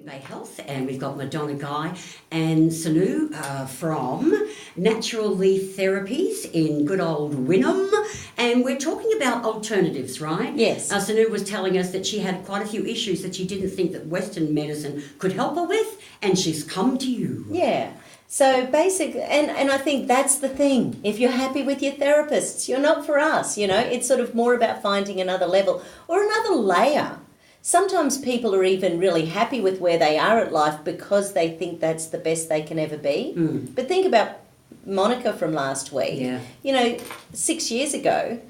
Bay Health, and we've got Madonna Guy and Sinoux from Natural Leaf Therapies in good old Wynnum, and we're talking about alternatives, right? Yes. Sinoux was telling us that she had quite a few issues that she didn't think that Western medicine could help her with, and she's come to you. Yeah. So basically, and I think that's the thing. If you're happy with your therapists, you're not for us, you know. It's sort of more about finding another level or another layer. Sometimes people are even really happy with where they are at life because they think that's the best they can ever be. But think about Monica from last week. Yeah. You know, 6 years ago,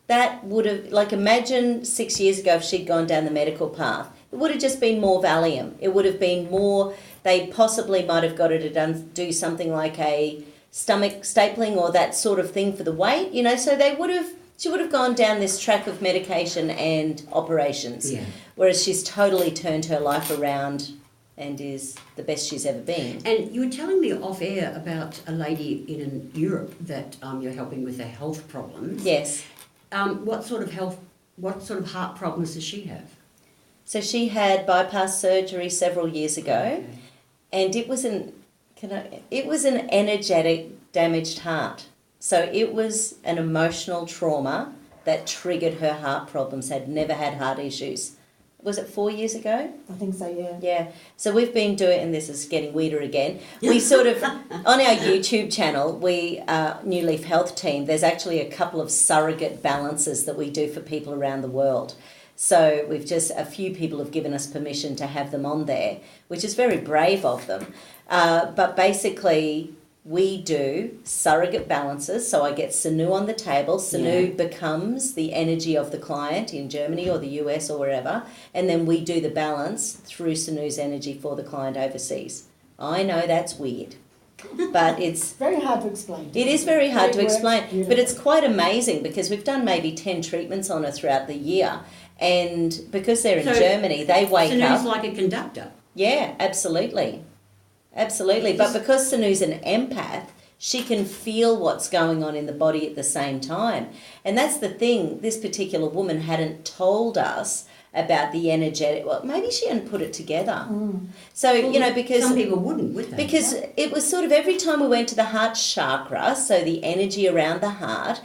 that would have, like, imagine 6 years ago if she'd gone down the medical path. It would have just been more Valium. It would have been more, they possibly might have got her to do something like a stomach stapling or that sort of thing for the weight, you know, so she would have gone down this track of medication and operations. Yeah. Whereas she's totally turned her life around and is the best she's ever been. And you were telling me off air about a lady in Europe that you're helping with their health problems. Yes. What sort of heart problems does she have? So she had bypass surgery several years ago, Okay. and it was an energetic damaged heart. So it was an emotional trauma that triggered her heart problems. Had never had heart issues. Was it 4 years ago? I think so, yeah. Yeah. So we've been doing, and this is getting weirder again. We sort of, on our YouTube channel, New Leaf Health team, there's actually a couple of surrogate balances that we do for people around the world. So a few people have given us permission to have them on there, which is very brave of them. But basically, we do surrogate balances. So I get Sinoux on the table. Sinoux becomes the energy of the client in Germany or the US or wherever. And then we do the balance through Sinoux's energy for the client overseas. I know that's weird, but it's very hard to explain. It is very hard to explain, beautifully. but it's quite amazing because we've done maybe 10 treatments on her throughout the year. And because they're in Germany, they wake Sinoux's up. like a conductor. Yeah, absolutely. Absolutely. But because Sinoux's an empath, she can feel what's going on in the body at the same time. And that's the thing, this particular woman hadn't told us about the energetic, well, maybe she hadn't put it together. So, you know, because some people wouldn't, would they? Because it was sort of every time we went to the heart chakra, so the energy around the heart,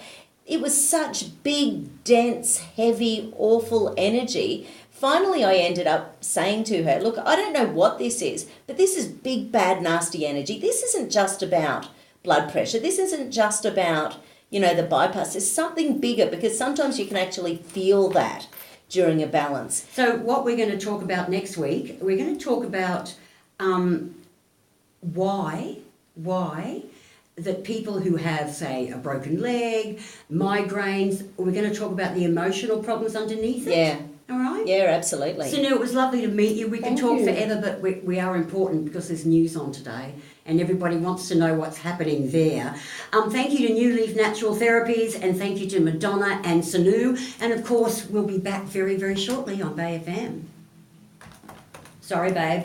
it was such big, dense, heavy, awful energy. Finally, I ended up saying to her, look, I don't know what this is, but this is big, bad, nasty energy. This isn't just about blood pressure. This isn't just about, you know, the bypass. There's something bigger because sometimes you can actually feel that during a balance. So what we're going to talk about next week, we're going to talk about why that people who have, say, a broken leg, migraines, we're going to talk about the emotional problems underneath it. Yeah. All right? Yeah, absolutely. Sinoux, it was lovely to meet you. We can Thank talk you. forever, but we are important because there's news on today and everybody wants to know what's happening there. Thank you to New Leaf Natural Therapies and thank you to Madonna and Sinoux. And of course, we'll be back very, very shortly on Bay FM. Sorry, babe.